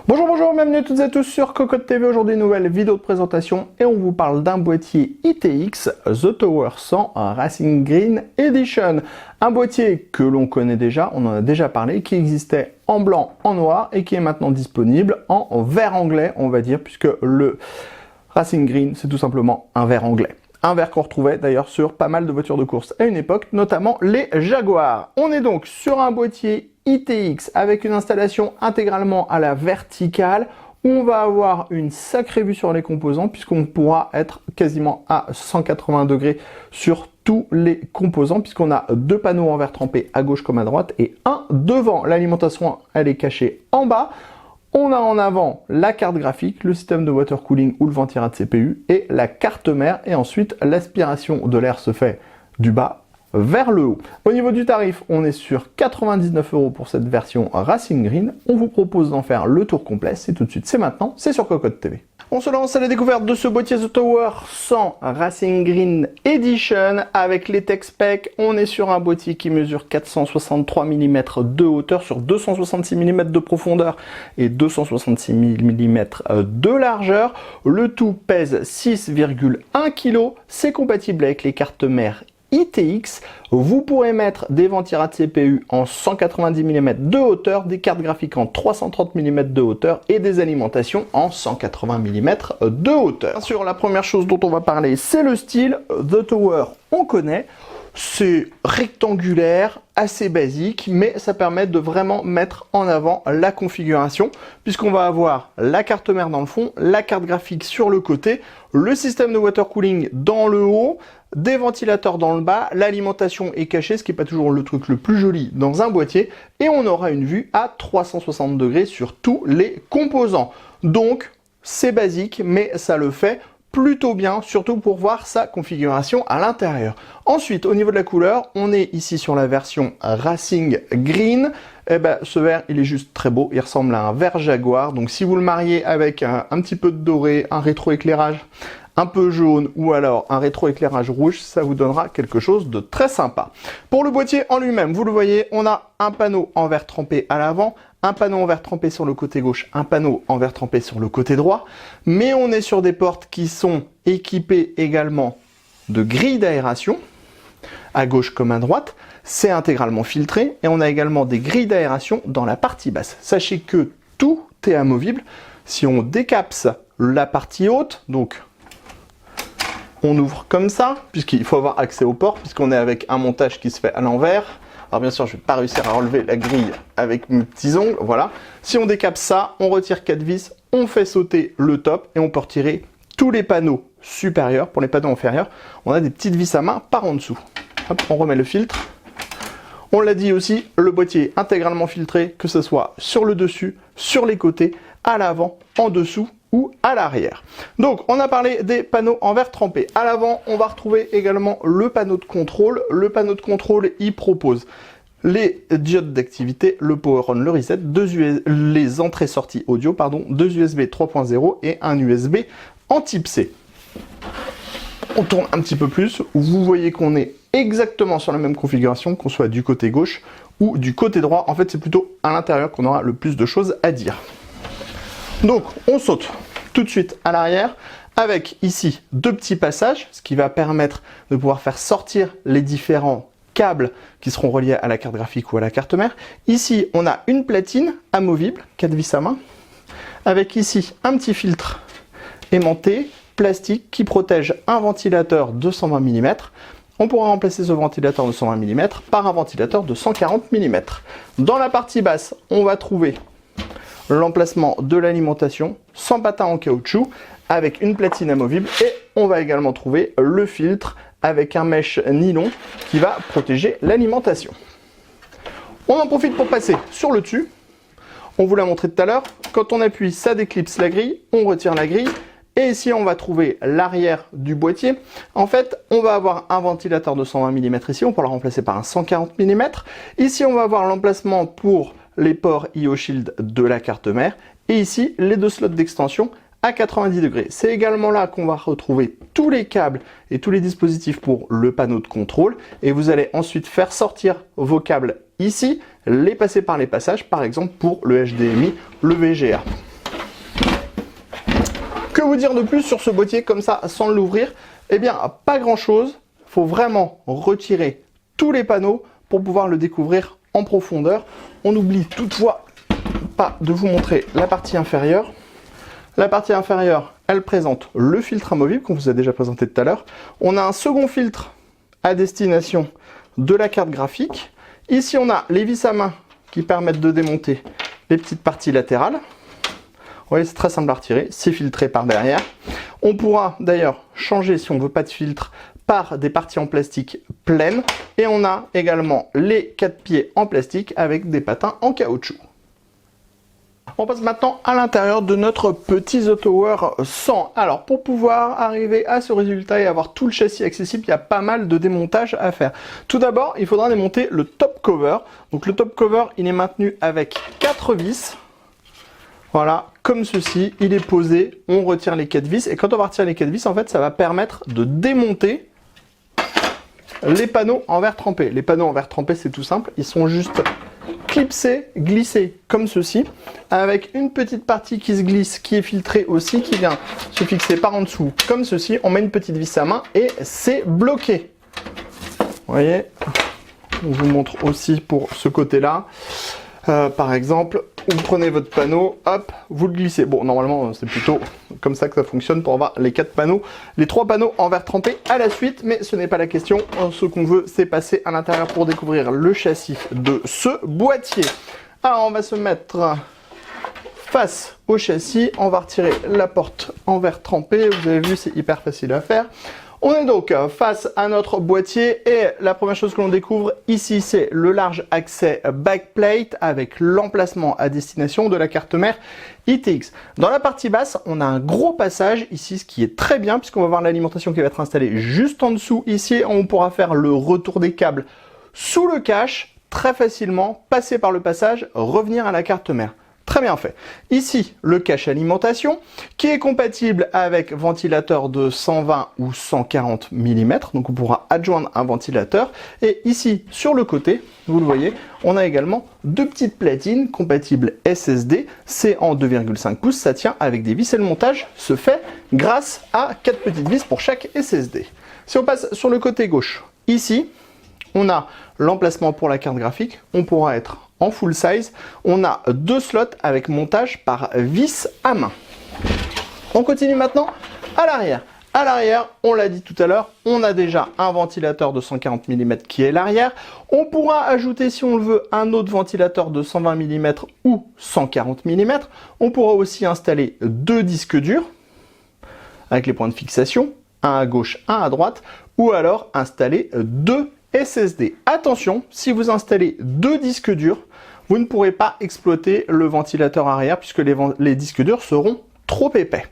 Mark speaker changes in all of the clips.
Speaker 1: Bonjour, bonjour, bienvenue à toutes et à tous sur Cocotte TV. Aujourd'hui, nouvelle vidéo de présentation et on vous parle d'un boîtier ITX The Tower 100 Racing Green Edition. Un boîtier que l'on connaît déjà, on en a déjà parlé, qui existait en blanc, en noir et qui est maintenant disponible en vert anglais, on va dire, puisque le Racing Green, c'est tout simplement un vert anglais. Un vert qu'on retrouvait d'ailleurs sur pas mal de voitures de course à une époque, notamment les Jaguar. On est donc sur un boîtier ITX avec une installation intégralement à la verticale où on va avoir une sacrée vue sur les composants puisqu'on pourra être quasiment à 180 degrés sur tous les composants puisqu'on a deux panneaux en verre trempé à gauche comme à droite et un devant. L'alimentation, elle est cachée en bas. On a en avant la carte graphique, le système de water cooling ou le ventirail de CPU et la carte mère. Et ensuite, l'aspiration de l'air se fait du bas vers le haut. Au niveau du tarif, on est sur 99 € pour cette version Racing Green. On vous propose d'en faire le tour complet. C'est tout de suite, c'est maintenant, c'est sur Cocotte TV. On se lance à la découverte de ce boîtier The Tower 100 Racing Green Edition avec les tech specs. On est sur un boîtier qui mesure 463 mm de hauteur sur 266 mm de profondeur et 266 mm de largeur. Le tout pèse 6,1 kg. C'est compatible avec les cartes mères ITX. Vous pourrez mettre des ventirats de CPU en 190 mm de hauteur, des cartes graphiques en 330 mm de hauteur et des alimentations en 180 mm de hauteur. Bien sûr, la première chose dont on va parler, c'est le style. The Tower, on connaît. C'est rectangulaire, assez basique, mais ça permet de vraiment mettre en avant la configuration, puisqu'on va avoir la carte mère dans le fond, la carte graphique sur le côté, le système de water cooling dans le haut, des ventilateurs dans le bas, l'alimentation est cachée, ce qui n'est pas toujours le truc le plus joli dans un boîtier, et on aura une vue à 360 degrés sur tous les composants. Donc, c'est basique, mais ça le fait plutôt bien, surtout pour voir sa configuration à l'intérieur. Ensuite, au niveau de la couleur, on est ici sur la version Racing Green. Eh ben, ce vert, il est juste très beau. Il ressemble à un vert Jaguar. Donc, si vous le mariez avec un petit peu de doré, un rétroéclairage un peu jaune ou alors un rétroéclairage rouge, ça vous donnera quelque chose de très sympa. Pour le boîtier en lui-même, vous le voyez, on a un panneau en verre trempé à l'avant, un panneau en verre trempé sur le côté gauche, un panneau en verre trempé sur le côté droit, mais on est sur des portes qui sont équipées également de grilles d'aération, à gauche comme à droite, c'est intégralement filtré, et on a également des grilles d'aération dans la partie basse. Sachez que tout est amovible. Si on décapse la partie haute, donc on ouvre comme ça, puisqu'il faut avoir accès aux portes, puisqu'on est avec un montage qui se fait à l'envers. Alors bien sûr, je ne vais pas réussir à relever la grille avec mes petits ongles, voilà. Si on décape ça, on retire 4 vis, on fait sauter le top et on peut retirer tous les panneaux supérieurs. Pour les panneaux inférieurs, on a des petites vis à main par en dessous. Hop, on remet le filtre. On l'a dit aussi, le boîtier est intégralement filtré, que ce soit sur le dessus, sur les côtés, à l'avant, en dessous ou à l'arrière. Donc, on a parlé des panneaux en verre trempé. À l'avant, on va retrouver également le panneau de contrôle. Le panneau de contrôle, il propose les diodes d'activité, le power on, le reset, les entrées-sorties audio, deux USB 3.0 et un USB en type C. On tourne un petit peu plus. Vous voyez qu'on est exactement sur la même configuration, qu'on soit du côté gauche ou du côté droit. En fait, c'est plutôt à l'intérieur qu'on aura le plus de choses à dire. Donc, on saute tout de suite à l'arrière avec ici deux petits passages, ce qui va permettre de pouvoir faire sortir les différents câbles qui seront reliés à la carte graphique ou à la carte mère. Ici, on a une platine amovible, 4 vis à main, avec ici un petit filtre aimanté, plastique, qui protège un ventilateur de 120 mm. On pourra remplacer ce ventilateur de 120 mm par un ventilateur de 140 mm. Dans la partie basse, on va trouver l'emplacement de l'alimentation sans patins en caoutchouc avec une platine amovible et on va également trouver le filtre avec un mèche nylon qui va protéger l'alimentation. On en profite pour passer sur le dessus. On vous l'a montré tout à l'heure. Quand on appuie, ça déclipse la grille, on retire la grille. Et ici, on va trouver l'arrière du boîtier. En fait, on va avoir un ventilateur de 120 mm ici, on peut le remplacer par un 140 mm. Ici, on va avoir l'emplacement pour les ports IO Shield de la carte mère. Et ici, les deux slots d'extension à 90 degrés. C'est également là qu'on va retrouver tous les câbles et tous les dispositifs pour le panneau de contrôle. Et vous allez ensuite faire sortir vos câbles ici, les passer par les passages, par exemple pour le HDMI, le VGA. vous dire de plus sur ce boîtier comme ça sans l'ouvrir? Eh bien, pas grand chose. Il faut vraiment retirer tous les panneaux pour pouvoir le découvrir en profondeur. On n'oublie toutefois pas de vous montrer la partie inférieure. La partie inférieure, elle présente le filtre amovible qu'on vous a déjà présenté tout à l'heure. On a un second filtre à destination de la carte graphique. Ici, on a les vis à main qui permettent de démonter les petites parties latérales. Vous voyez, c'est très simple à retirer, c'est filtré par derrière. On pourra d'ailleurs changer, si on ne veut pas de filtre, par des parties en plastique pleines. Et on a également les 4 pieds en plastique avec des patins en caoutchouc. On passe maintenant à l'intérieur de notre petit The Tower 100. Alors, pour pouvoir arriver à ce résultat et avoir tout le châssis accessible, il y a pas mal de démontage à faire. Tout d'abord, il faudra démonter le top cover. Donc, le top cover, il est maintenu avec 4 vis. Voilà, comme ceci, il est posé, on retire les 4 vis. Et quand on va retirer les 4 vis, en fait, ça va permettre de démonter les panneaux en verre trempé. Les panneaux en verre trempé, c'est tout simple, ils sont juste clipsés, glissés comme ceci, avec une petite partie qui se glisse, qui est filtrée aussi, qui vient se fixer par en dessous comme ceci. On met une petite vis à main et c'est bloqué. Vous voyez, on vous montre aussi pour ce côté-là. Par exemple, vous prenez votre panneau, hop, vous le glissez. Bon, normalement, c'est plutôt comme ça que ça fonctionne pour avoir les 4 panneaux, les 3 panneaux en verre trempé à la suite, mais ce n'est pas la question. Ce qu'on veut, c'est passer à l'intérieur pour découvrir le châssis de ce boîtier. Alors, on va se mettre face au châssis. On va retirer la porte en verre trempé. Vous avez vu, c'est hyper facile à faire. On est donc face à notre boîtier et la première chose que l'on découvre ici, c'est le large accès backplate avec l'emplacement à destination de la carte mère ITX. Dans la partie basse, on a un gros passage ici, ce qui est très bien puisqu'on va voir l'alimentation qui va être installée juste en dessous. Ici, on pourra faire le retour des câbles sous le cache très facilement, passer par le passage, revenir à la carte mère. Très bien fait. Ici, le cache alimentation qui est compatible avec ventilateur de 120 ou 140 mm. Donc, on pourra adjoindre un ventilateur. Et ici, sur le côté, vous le voyez, on a également 2 petites platines compatibles SSD. C'est en 2,5 pouces. Ça tient avec des vis et le montage se fait grâce à 4 petites vis pour chaque SSD. Si on passe sur le côté gauche, ici, on a l'emplacement pour la carte graphique. On pourra être en full size. On a 2 slots avec montage par vis à main. On continue maintenant à l'arrière. À l'arrière, on l'a dit tout à l'heure, on a déjà un ventilateur de 140 mm qui est l'arrière. On pourra ajouter, si on le veut, un autre ventilateur de 120 mm ou 140 mm. On pourra aussi installer 2 disques durs avec les points de fixation, un à gauche, un à droite, ou alors installer 2 SSD. Attention, si vous installez 2 disques durs, vous ne pourrez pas exploiter le ventilateur arrière puisque les disques durs seront trop épais.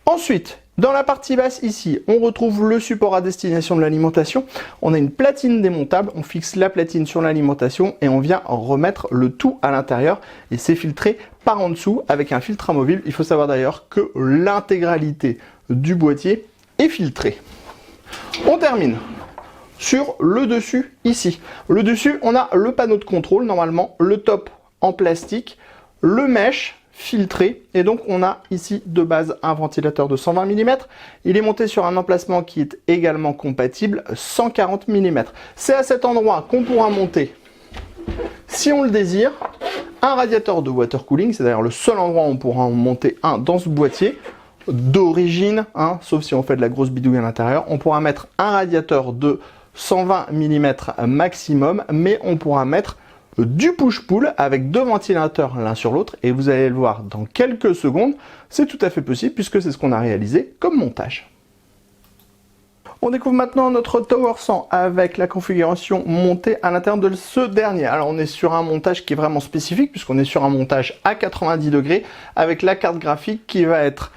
Speaker 1: Ensuite, dans la partie basse ici, on retrouve le support à destination de l'alimentation. On a une platine démontable, on fixe la platine sur l'alimentation et on vient remettre le tout à l'intérieur et c'est filtré par en dessous avec un filtre amovible. Il faut savoir d'ailleurs que l'intégralité du boîtier est filtrée. On termine sur le dessus ici. Le dessus, on a le panneau de contrôle normalement, le top en plastique, le mesh filtré et donc on a ici de base un ventilateur de 120 mm. Il est monté sur un emplacement qui est également compatible 140 mm. C'est à cet endroit qu'on pourra monter, si on le désire, un radiateur de water cooling. C'est d'ailleurs le seul endroit où on pourra en monter un dans ce boîtier. D'origine, sauf si on fait de la grosse bidouille à l'intérieur, on pourra mettre un radiateur de 120 mm maximum, mais on pourra mettre du push-pull avec 2 ventilateurs l'un sur l'autre et vous allez le voir dans quelques secondes, c'est tout à fait possible puisque c'est ce qu'on a réalisé comme montage. On découvre maintenant notre Tower 100 avec la configuration montée à l'intérieur de ce dernier. Alors on est sur un montage qui est vraiment spécifique puisqu'on est sur un montage à 90 degrés avec la carte graphique qui va être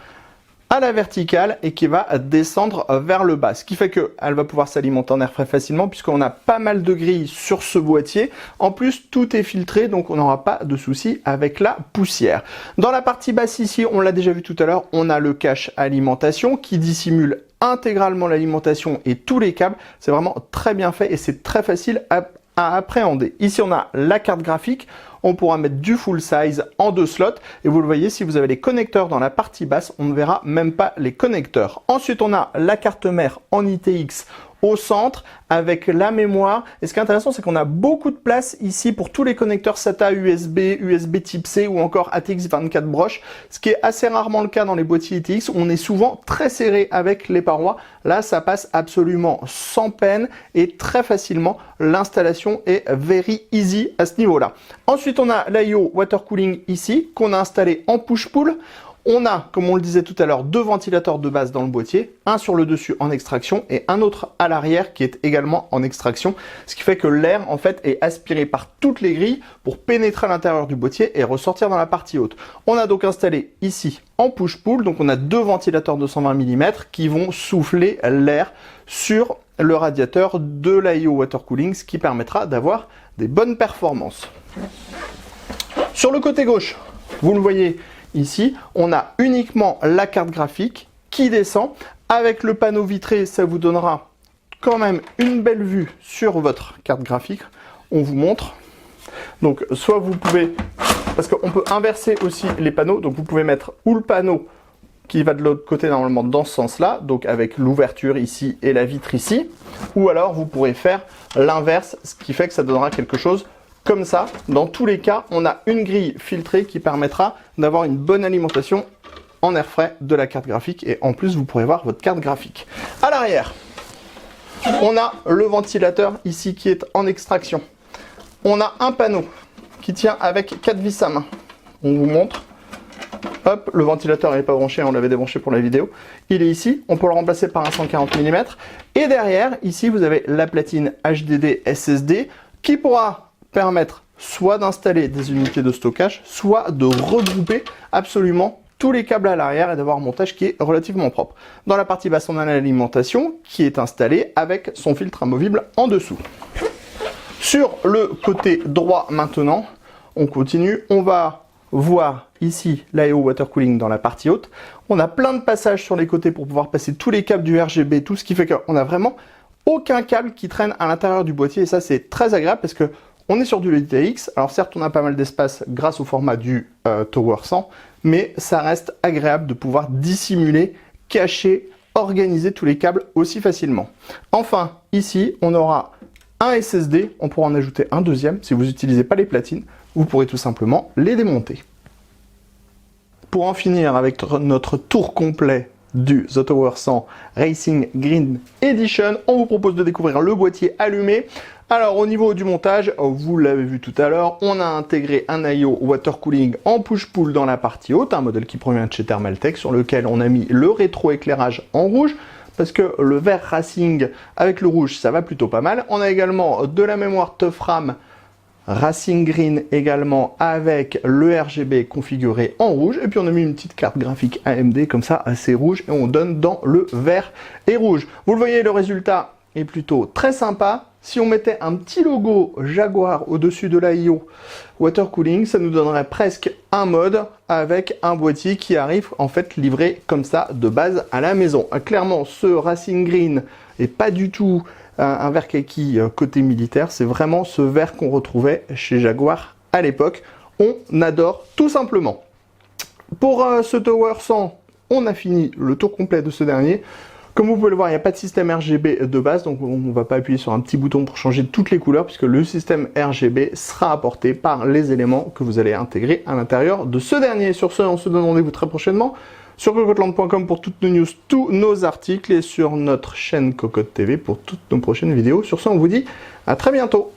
Speaker 1: à la verticale et qui va descendre vers le bas. Ce qui fait qu'elle va pouvoir s'alimenter en air frais facilement puisqu'on a pas mal de grilles sur ce boîtier. En plus, tout est filtré, donc on n'aura pas de soucis avec la poussière. Dans la partie basse ici, on l'a déjà vu tout à l'heure, on a le cache alimentation qui dissimule intégralement l'alimentation et tous les câbles. C'est vraiment très bien fait et c'est très facile à à appréhender. Ici, on a la carte graphique. On pourra mettre du full size en 2 slots. Et vous le voyez, si vous avez les connecteurs dans la partie basse, on ne verra même pas les connecteurs. Ensuite, on a la carte mère en ITX au centre avec la mémoire. Et ce qui est intéressant, c'est qu'on a beaucoup de place ici pour tous les connecteurs SATA USB, USB type C ou encore ATX 24 broches, ce qui est assez rarement le cas dans les boîtiers ITX. On est souvent très serré avec les parois. Là, ça passe absolument sans peine et très facilement. L'installation est very easy à ce niveau-là. Ensuite, on a l'IO water cooling ici qu'on a installé en push-pull. On a, comme on le disait tout à l'heure, 2 ventilateurs de base dans le boîtier, un sur le dessus en extraction et un autre à l'arrière qui est également en extraction, ce qui fait que l'air en fait est aspiré par toutes les grilles pour pénétrer à l'intérieur du boîtier et ressortir dans la partie haute. On a donc installé ici en push-pull, donc on a 2 ventilateurs de 120 mm qui vont souffler l'air sur le radiateur de l'IO water cooling, ce qui permettra d'avoir des bonnes performances. Sur le côté gauche, vous le voyez, ici, on a uniquement la carte graphique qui descend. Avec le panneau vitré, ça vous donnera quand même une belle vue sur votre carte graphique. On vous montre. Donc, soit vous pouvez, parce qu'on peut inverser aussi les panneaux, donc vous pouvez mettre ou le panneau qui va de l'autre côté normalement dans ce sens-là, donc avec l'ouverture ici et la vitre ici, ou alors vous pourrez faire l'inverse, ce qui fait que ça donnera quelque chose comme ça. Dans tous les cas, on a une grille filtrée qui permettra d'avoir une bonne alimentation en air frais de la carte graphique et en plus vous pourrez voir votre carte graphique. À l'arrière, on a le ventilateur ici qui est en extraction. On a un panneau qui tient avec 4 vis à main. On vous montre. Hop, le ventilateur n'est pas branché, on l'avait débranché pour la vidéo. Il est ici, on peut le remplacer par un 140 mm. Et derrière, ici, vous avez la platine HDD SSD qui pourra permettre soit d'installer des unités de stockage, soit de regrouper absolument tous les câbles à l'arrière et d'avoir un montage qui est relativement propre. Dans la partie basse, on a l'alimentation qui est installée avec son filtre amovible en dessous. Sur le côté droit maintenant, on continue, on va voir ici l'IO water cooling dans la partie haute. On a plein de passages sur les côtés pour pouvoir passer tous les câbles du RGB, tout ce qui fait qu'on a vraiment aucun câble qui traîne à l'intérieur du boîtier et ça c'est très agréable parce que on est sur du ITX, alors certes on a pas mal d'espace grâce au format du Tower 100, mais ça reste agréable de pouvoir dissimuler, cacher, organiser tous les câbles aussi facilement. Enfin, ici on aura un SSD, on pourra en ajouter un deuxième, si vous n'utilisez pas les platines, vous pourrez tout simplement les démonter. Pour en finir avec notre tour complet du The Tower 100 Racing Green Edition, on vous propose de découvrir le boîtier allumé. Alors au niveau du montage, vous l'avez vu tout à l'heure, on a intégré un IO water cooling en push-pull dans la partie haute, un modèle qui provient de chez Thermaltake sur lequel on a mis le rétroéclairage en rouge parce que le vert Racing avec le rouge ça va plutôt pas mal. On a également de la mémoire Tough RAM Racing Green également avec le RGB configuré en rouge et puis on a mis une petite carte graphique AMD comme ça assez rouge et on donne dans le vert et rouge. Vous le voyez, le résultat est plutôt très sympa. Si on mettait un petit logo Jaguar au-dessus de l'IO water cooling, ça nous donnerait presque un mode avec un boîtier qui arrive en fait livré comme ça de base à la maison. Clairement, ce Racing Green est pas du tout un vert kaki côté militaire, c'est vraiment ce vert qu'on retrouvait chez Jaguar à l'époque. On adore tout simplement. Pour ce Tower 100, on a fini le tour complet de ce dernier. Comme vous pouvez le voir, il n'y a pas de système RGB de base, donc on ne va pas appuyer sur un petit bouton pour changer toutes les couleurs, puisque le système RGB sera apporté par les éléments que vous allez intégrer à l'intérieur de ce dernier. Sur ce, on se donne rendez-vous très prochainement sur cocoteland.com pour toutes nos news, tous nos articles, et sur notre chaîne Cocotte TV pour toutes nos prochaines vidéos. Sur ce, on vous dit à très bientôt.